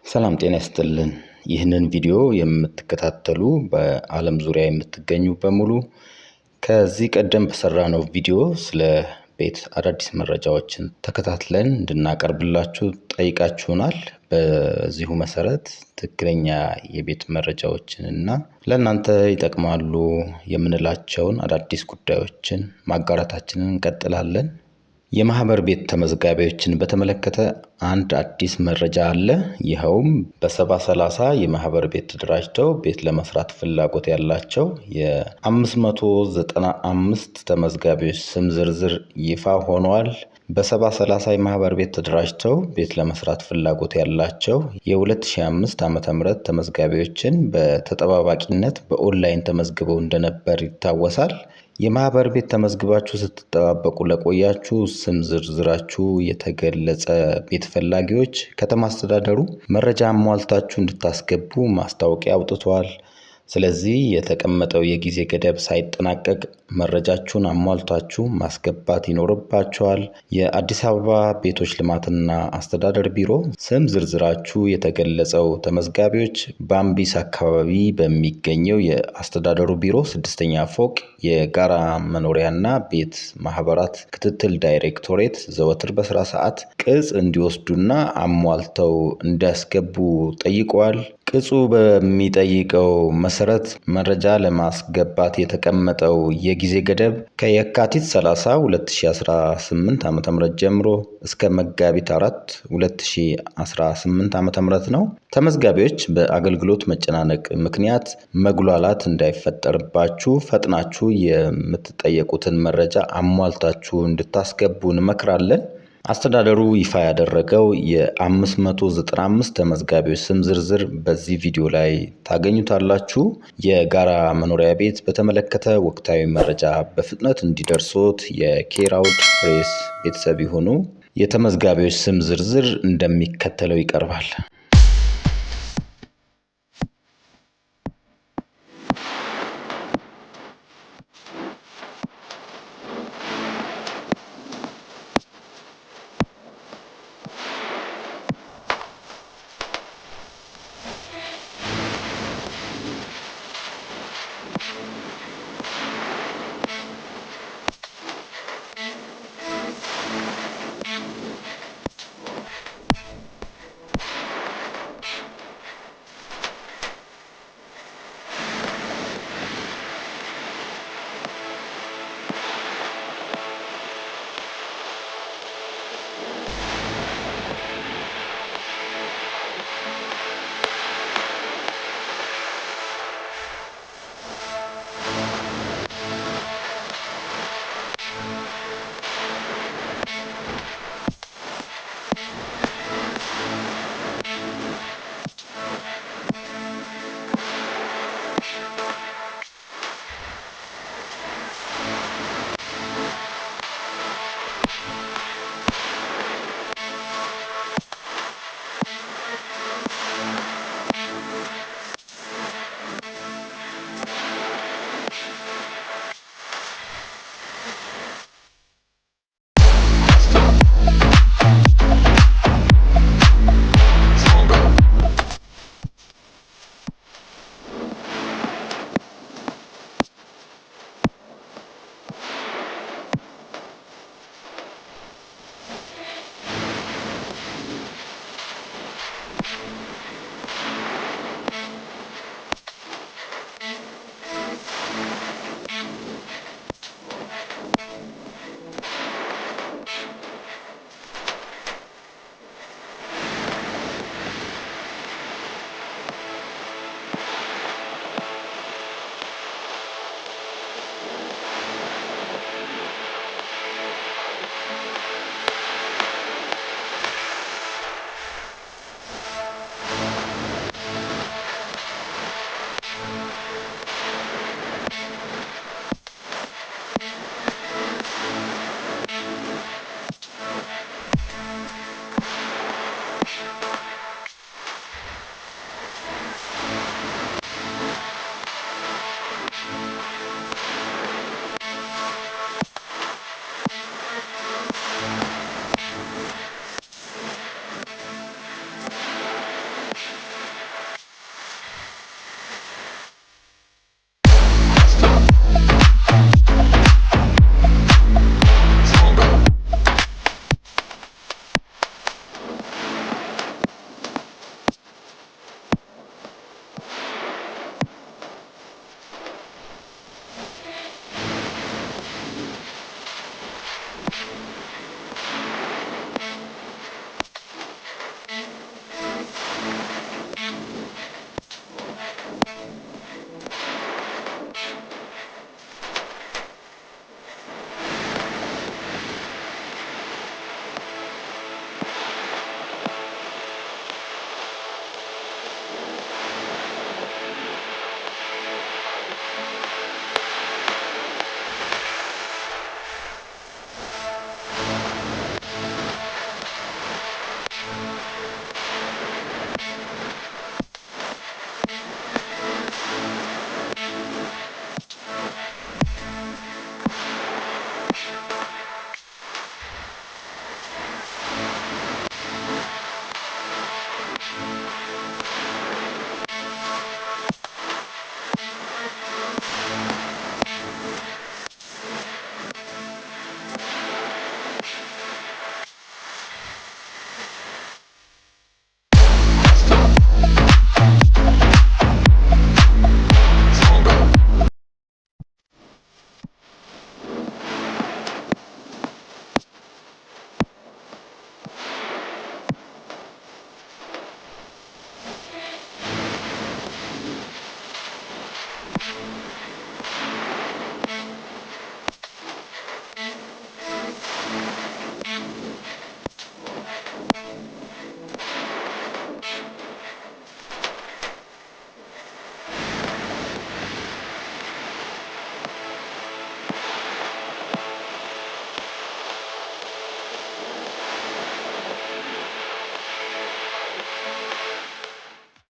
ሰላም ጤና ይስጥልን። ይህንን ቪዲዮ የምትከታተሉ በዓለም ዙሪያ የምትገኙ በሙሉ ከዚህ ቀደም በሰራነው ቪዲዮ ስለ ቤት አዳዲስ መረጃዎችን ተከታትለን እንድናቀርብላችሁ ጠይቃችሁናል። በዚሁ መሰረት ትክክለኛ የቤት መረጃዎችን እና ለእናንተ ይጠቅማሉ የምንላቸውን አዳዲስ ጉዳዮችን ማጋራታችንን እንቀጥላለን። የማህበር ቤት ተመዝጋቢዎችን በተመለከተ አንድ አዲስ መረጃ አለ። ይኸውም በ70/30 የማህበር ቤት ተደራጅተው ቤት ለመስራት ፍላጎት ያላቸው የ595 ተመዝጋቢዎች ስም ዝርዝር ይፋ ሆኗል። በ70/30 የማህበር ቤት ተደራጅተው ቤት ለመስራት ፍላጎት ያላቸው የ2005 ዓ.ም ተመዝጋቢዎችን በተጠባባቂነት በኦንላይን ተመዝግበው እንደነበር ይታወሳል። የማህበር ቤት ተመዝግባችሁ ስትጠባበቁ ለቆያችሁ ስም ዝርዝራችሁ የተገለጸ ቤት ፈላጊዎች ከተማ አስተዳደሩ መረጃ አሟልታችሁ እንድታስገቡ ማስታወቂያ አውጥቷል። ስለዚህ የተቀመጠው የጊዜ ገደብ ሳይጠናቀቅ መረጃችሁን አሟልታችሁ ማስገባት ይኖርባችኋል። የአዲስ አበባ ቤቶች ልማትና አስተዳደር ቢሮ ስም ዝርዝራችሁ የተገለጸው ተመዝጋቢዎች በአምቢስ አካባቢ በሚገኘው የአስተዳደሩ ቢሮ 6ኛ ፎቅ የጋራ መኖሪያና ቤት ማህበራት ክትትል ዳይሬክቶሬት ዘወትር በስራ ሰዓት ቅጽ እንዲወስዱና አሟልተው እንዲያስገቡ ጠይቀዋል። ቅጹ በሚጠይቀው መሰረት መረጃ ለማስገባት የተቀመጠው የጊዜ ገደብ ከየካቲት 30 2018 ዓ.ም ጀምሮ እስከ መጋቢት 4 2018 ዓ.ም ነው። ተመዝጋቢዎች በአገልግሎት መጨናነቅ ምክንያት መጉላላት እንዳይፈጠርባችሁ ፈጥናችሁ የምትጠየቁትን መረጃ አሟልታችሁ እንድታስገቡ እንመክራለን። አስተዳደሩ ይፋ ያደረገው የ595 ተመዝጋቢዎች ስም ዝርዝር በዚህ ቪዲዮ ላይ ታገኙታላችሁ። የጋራ መኖሪያ ቤት በተመለከተ ወቅታዊ መረጃ በፍጥነት እንዲደርሶት የኬራውድ ፕሬስ ቤተሰብ ይሁኑ። የተመዝጋቢዎች ስም ዝርዝር እንደሚከተለው ይቀርባል።